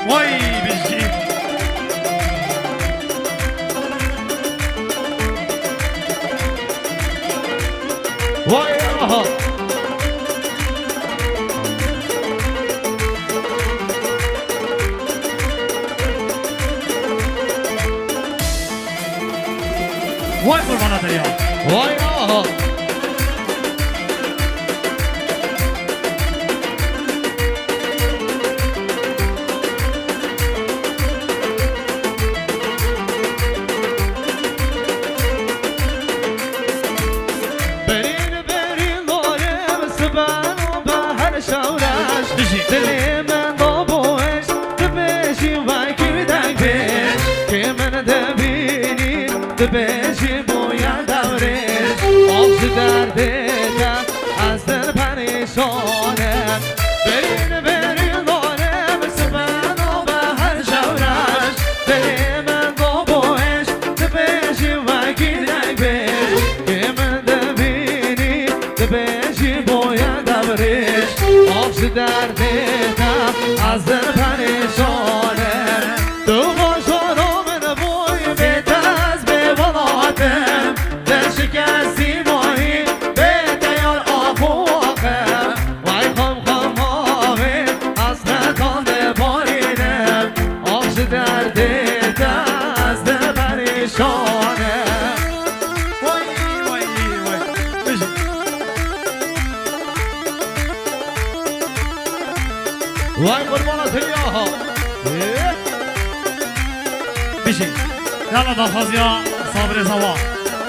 وای بشی وای آها وای قربانات یا وای آها بشی بشی باید دورش آبش دردتم از دل پریشانم برین داره مثل من و به هر شورش دل من بابایش بشی وکیلک بش که من دبینی بشی باید دورش آبش دردتم از دل پریشانم تو باشارم شکستی ماهی به دیار آفوقم وای خم آوه از نتانه پایینم آبش دردت از دل پریشانه وای بشی وای قربانت یاها بشی یالا دافاز یا صابر زوا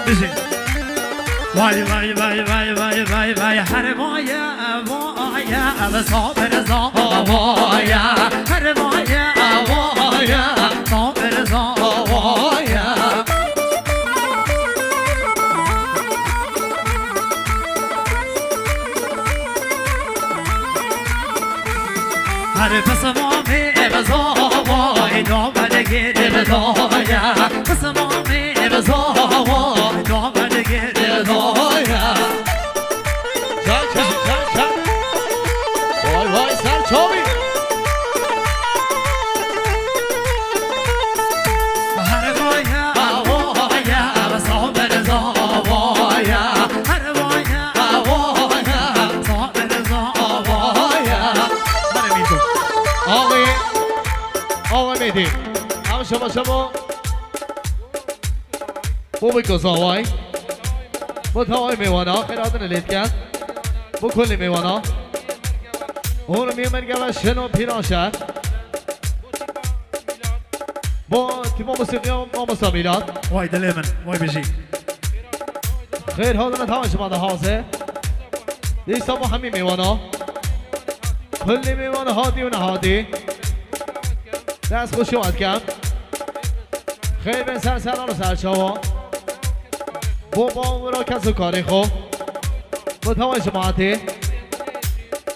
بشی وای وای وای وای وای وای وای هر وای وای صابر زوا هر وای وای صابر زوا هر پس ما می بزاوای دامن گیر بزایا پس ما می بزاوای دامن گیر بزایا چک وای سر چاوی هر وای وای صابر زوایا هر وای وای صابر زوایا آقای میدی هم شما بو بگذاوای بو تاوای میوانا خیراتن لید کرد بو کلی میوانا اون رو میمرگه و شنو پیران شد با تیما موسیقی ما مسامیلات وای دل من وای بشی خیر حاضر تمام شما ده حاضر دیسا با همین میوانا کلی میوانا هادی و نهادی دست خوشی اومد کم خیلی به سرسران و سرچاوا با را کس و کاری خوب با تمام جماعتی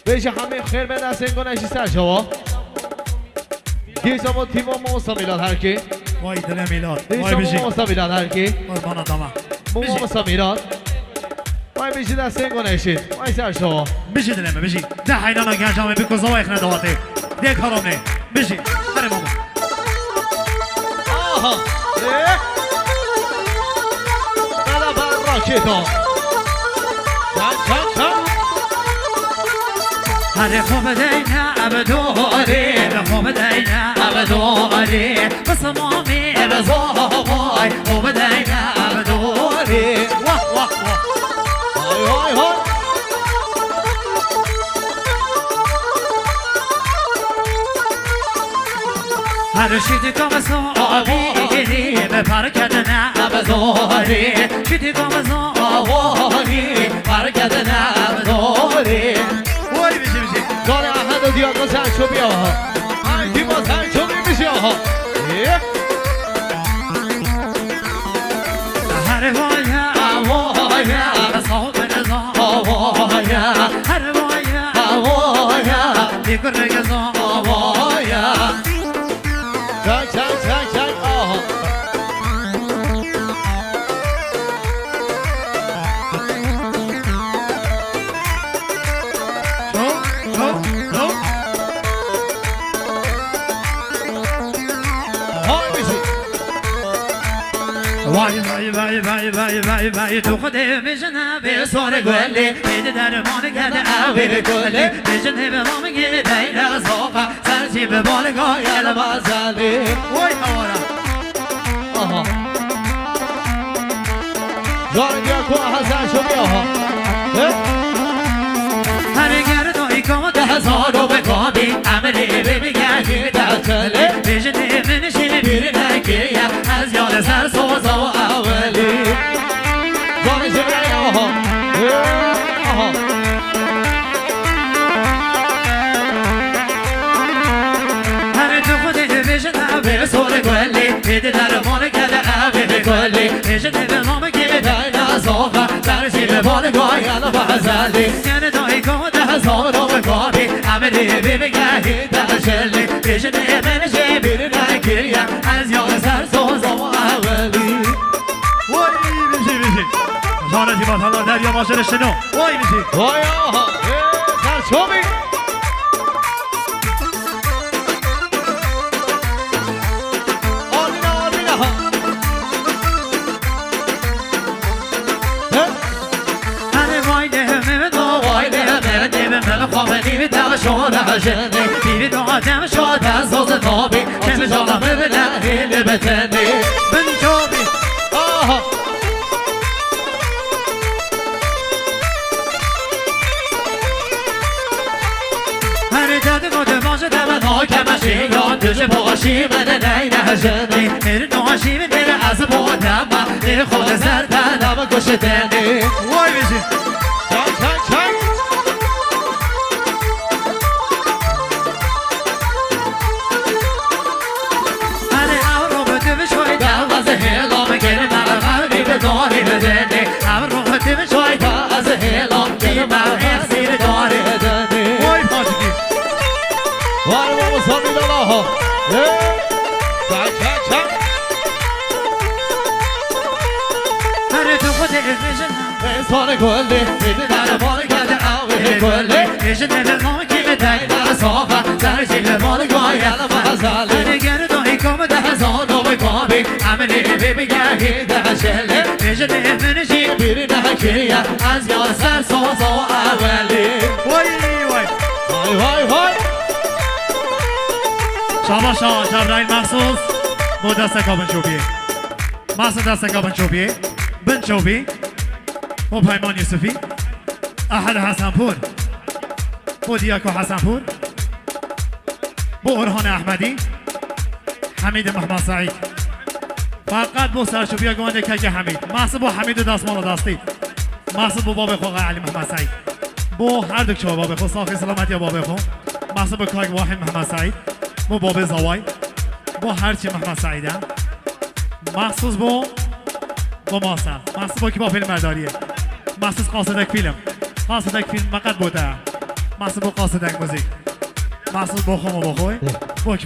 بیش همه خیر به دست این گنشی سرچاوا دیسا با تیم ما مستمیلات هرکی وای دل میلاد وای دیسا بشی ما مستمیلات هرکی قربانا داما ما مستمیلات وای بیشی دست این گنشی وای سرچاوا بشی دل من بشی ده حیلانا گنجامه بکن زوا اخنه دواته ده کارم نه بشی هر ماما آها بلا راکیتا چند هر خوب دینا ابدوری خوب دینا ابدوری بس مامی بزاوای خوب دینا ابدوری واه واه واه های هر شیدی کام زاوی به پرکت نبزاری شیدی کام زاوی پرکت نبزاری وای بشی کار احد و دیاغا سرچو بیا دیما سرچو میشه آها هر وایا وایا صابر زوایا هر وایا وایا دیگر زوایا چک آها وای وای وای وای وای وای وای تو خود بجنه به سر گلی بده درمان کرده اوی گلی بجنه به ما میگه دیر از آقا سرچی به بالگاه یل مزلی وای هوارا آها جان بیا کو حسن شو بیا ها هر گردایی کم 10,000 رو بکابی عملی بگردی در کلی بجنه منشین بیری نگیه از یاد سر سوزا و اولی جان جبرای آها آها هر تو خودت بجنه به سر گلی بده درمان کرده اوی گلی بجنه به ما میگه دیر از آقا سرچی به بالگاه یل مزلی گردایی کم 10,000 رو بکابی عملی بگردی در کلی بجنه منشین بیری نگیه از یاد سر سوزا و اولی وای بیشی بیشی جانتی با تلا دریا ماشر شنو وای بیشی وای آها سرچوبی آرمینا آرمینا ها هر وای ده همه دو وای ده همه دیوه من خواه دیوی دم شده جنی دیوی دو آدم شده زوز تابی کم جانم به لحیل بتنی بن چوبی آها هر داده گوده باشه دم ناکمشی یاد دوشه باشی من نینه جنی هر ناشی من نیر از بودم نیر خود زردنم کشتنی وای بیشی چای چای چای وای بابا سامی دالا ها چای چای چای انسان گلی بیدی درمان کرده اوی گلی سرچی به بالگاه یل مزلی بیری نگیه از یاد سر سوزا و اولی وای وای وای وای وای شما شما جبرائیل مخصوص با دست کابن چوبیه مخصوص دست کابن چوبیه بن چوبی با پیمان یوسفی احد حسنپور با دیاکو حسنپور با ارهان احمدی حمید محمد سعید فقط با سرچوبی گوانده که حمید محصول با حمید دستمال دستی محصول با باب خو علی محمد سعید با هر دو چهار باب خو ساخی سلامتی باب خو محصول با کاگ واحد محمد سعید با باب زوای با هرچی محمد سعیده مخصوص با ماسر مخصوص با کی با فیلم برداریه مخصوص قاصدک فیلم فقط بوده مخصوص با قاصدک موزیک مخصوص با خوم و با خوی با